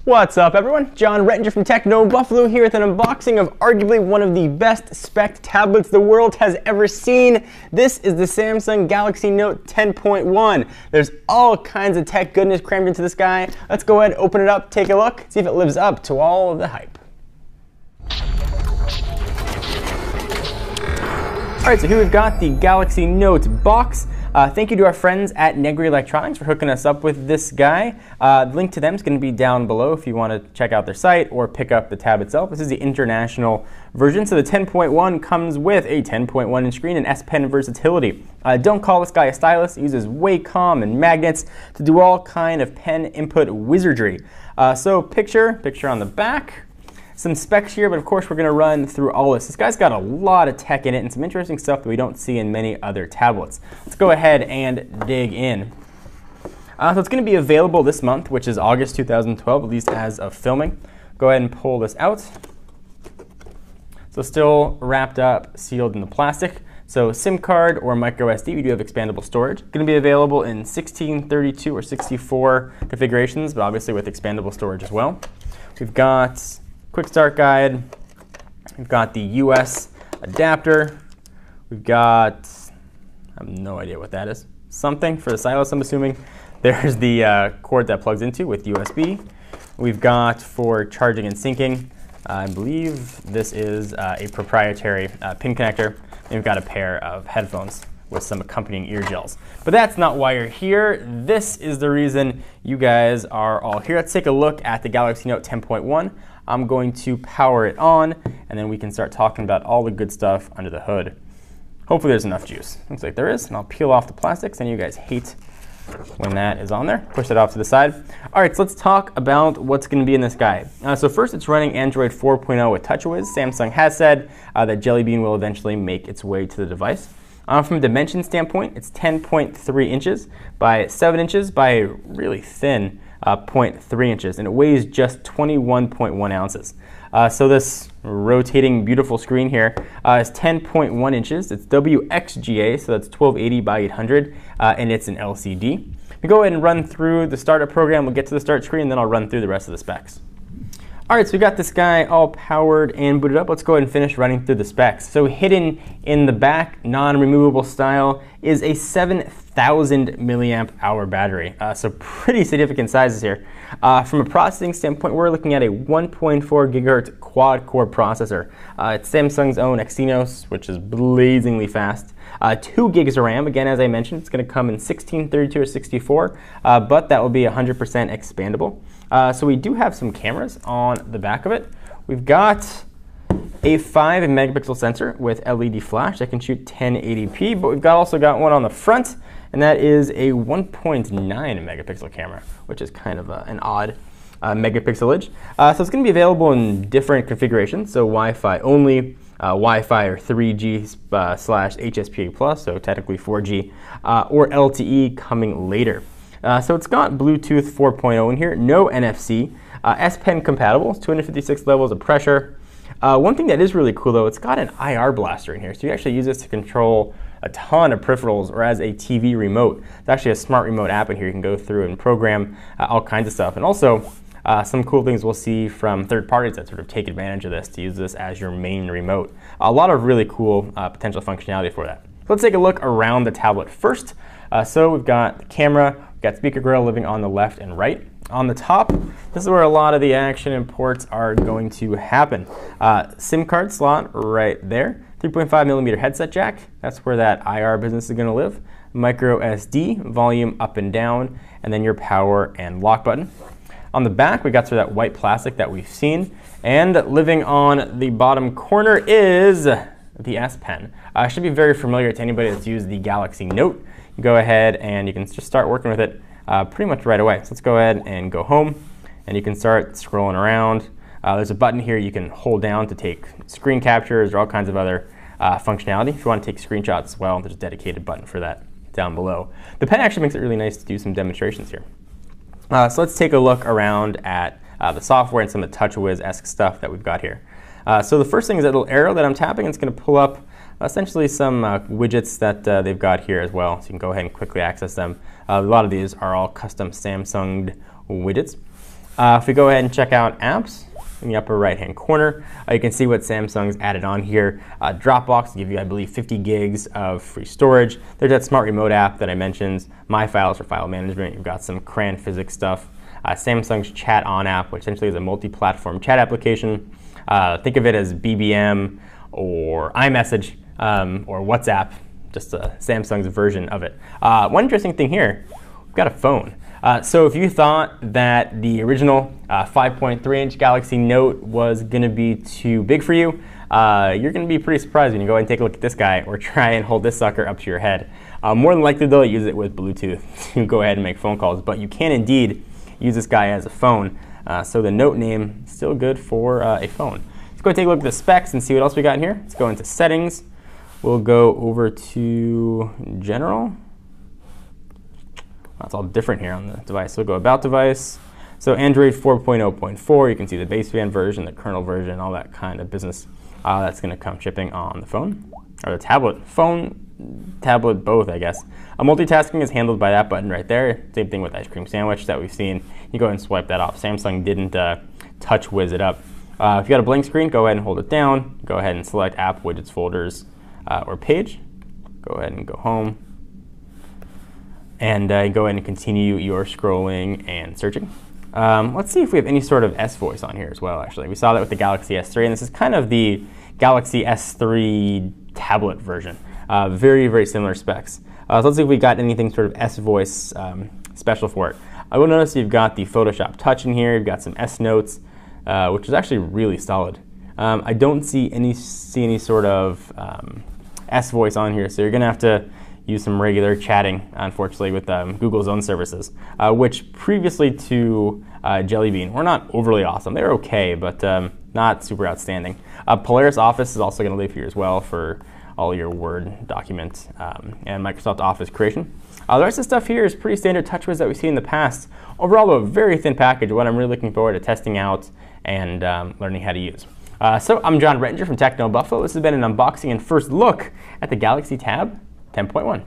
What's up, everyone? John Rettinger from Techno Buffalo here with an unboxing of arguably one of the best spec tablets the world has ever seen. This is the Samsung Galaxy Note 10.1. There's all kinds of tech goodness crammed into this guy. Let's go ahead, open it up, take a look, see if it lives up to all of the hype. Alright, so here we've got the Galaxy Note box. Thank you to our friends at Negri Electronics for hooking us up with this guy. The link to them is going to be down below if you want to check out their site or pick up the tab itself. This is the international version, so the 10.1 comes with a 10.1-inch screen and S Pen versatility. Don't call this guy a stylus. It uses Wacom and magnets to do all kind of pen input wizardry. So picture on the back. Some specs here, but of course we're going to run through all this. This guy's got a lot of tech in it and some interesting stuff that we don't see in many other tablets. Let's go ahead and dig in. So it's going to be available this month, which is August 2012, at least as of filming. Go ahead and pull this out. So still wrapped up, sealed in the plastic. So SIM card or micro SD, we do have expandable storage. Going to be available in 16, 32, or 64 configurations, but obviously with expandable storage as well. We've got quick start guide, we've got the US adapter, we've got, I have no idea what that is, something for the stylus I'm assuming. There's the cord that plugs into with USB. We've got for charging and syncing, I believe this is a proprietary pin connector. And we've got a pair of headphones with some accompanying ear gels. But that's not why you're here. This is the reason you guys are all here. Let's take a look at the Galaxy Note 10.1. I'm going to power it on, and then we can start talking about all the good stuff under the hood. Hopefully there's enough juice. Looks like there is, and I'll peel off the plastics, and you guys hate when that is on there. Push that off to the side. All right, so let's talk about what's going to be in this guy. So first, it's running Android 4.0 with TouchWiz. Samsung has said that Jelly Bean will eventually make its way to the device. From a dimension standpoint, it's 10.3 inches by 7 inches by a really thin 0.3 inches, and it weighs just 21.1 ounces. So this rotating beautiful screen here is 10.1 inches. It's WXGA, so that's 1280 by 800, and it's an LCD. We go ahead and run through the startup program. We'll get to the start screen, and then I'll run through the rest of the specs. All right, so we got this guy all powered and booted up. Let's go ahead and finish running through the specs. So hidden in the back, non-removable style, is a 7,000 milliamp hour battery. So pretty significant sizes here. From a processing standpoint, we're looking at a 1.4 gigahertz quad-core processor. It's Samsung's own Exynos, which is blazingly fast. 2 gigs of RAM. Again, as I mentioned, it's going to come in 16, 32, or 64, but that will be 100% expandable. So we do have some cameras on the back of it. We've got a 5 megapixel sensor with LED flash that can shoot 1080p, but we've also got one on the front, and that is a 1.9 megapixel camera, which is kind of an odd megapixelage. So it's going to be available in different configurations, so Wi-Fi only, Wi-Fi or 3G slash HSPA+, so technically 4G, or LTE coming later. So it's got Bluetooth 4.0 in here, no NFC, S Pen compatible, 256 levels of pressure. One thing that is really cool though, it's got an IR blaster in here, so you actually use this to control a ton of peripherals or as a TV remote. It's actually a smart remote app in here. You can go through and program all kinds of stuff. And also, some cool things we'll see from third parties that sort of take advantage of this to use this as your main remote. A lot of really cool potential functionality for that. So let's take a look around the tablet first. So we've got the camera, we've got speaker grill living on the left and right. On the top, this is where a lot of the action and ports are going to happen. SIM card slot right there. 3.5 millimeter headset jack, that's where that IR business is going to live. Micro SD, volume up and down, and then your power and lock button. On the back, we got through that white plastic that we've seen, and living on the bottom corner is the S Pen. Should be very familiar to anybody that's used the Galaxy Note. You go ahead and you can just start working with it pretty much right away. So let's go ahead and go home, and you can start scrolling around. There's a button here you can hold down to take screen captures or all kinds of other functionality. If you want to take screenshots as well, there's a dedicated button for that down below. The pen actually makes it really nice to do some demonstrations here. So let's take a look around at the software and some of the TouchWiz-esque stuff that we've got here. So the first thing is that little arrow that I'm tapping. It's going to pull up essentially some widgets that they've got here as well. So you can go ahead and quickly access them. A lot of these are all custom Samsung widgets. If we go ahead and check out apps in the upper right-hand corner, you can see what Samsung's added on here. Dropbox will give you, I believe, 50 gigs of free storage. There's that smart remote app that I mentioned, My Files for file management. You've got some CRAN physics stuff. Samsung's Chat On app, which essentially is a multi-platform chat application. Think of it as BBM or iMessage or WhatsApp, just Samsung's version of it. One interesting thing here, we've got a phone. So if you thought that the original 5.3-inch Galaxy Note was going to be too big for you, you're going to be pretty surprised when you go ahead and take a look at this guy or try and hold this sucker up to your head. More than likely, they'll use it with Bluetooth to go ahead and make phone calls, but you can indeed use this guy as a phone. So the Note name is still good for a phone. Let's go take a look at the specs and see what else we got in here. Let's go into settings. We'll go over to general. It's all different here on the device. So we'll go about device. So Android 4.0.4, you can see the baseband version, the kernel version, all that kind of business. That's going to come shipping on the phone, or the tablet. Phone, tablet, both, I guess. Multitasking is handled by that button right there. Same thing with ice cream sandwich that we've seen. You go ahead and swipe that off. Samsung didn't touch whiz it up. If you got a blank screen, go ahead and hold it down. Go ahead and select app, widgets, folders, or page. Go ahead and go home. And go ahead and continue your scrolling and searching. Let's see if we have any sort of S voice on here as well, actually. We saw that with the Galaxy S3, and this is kind of the Galaxy S3 tablet version. Very, very similar specs. So let's see if we got anything sort of S voice special for it. I will notice you've got the Photoshop Touch in here. You've got some S notes, which is actually really solid. I don't see any sort of S voice on here, so you're going to have to use some regular chatting, unfortunately, with Google's own services, which previously to Jelly Bean were not overly awesome. They're okay, but not super outstanding. Polaris Office is also going to live here as well for all your Word document and Microsoft Office creation. The rest of the stuff here is pretty standard TouchWiz that we've seen in the past. Overall, a very thin package, what I'm really looking forward to testing out and learning how to use. So I'm John Rettinger from Techno Buffalo. This has been an unboxing and first look at the Galaxy Tab 10.1.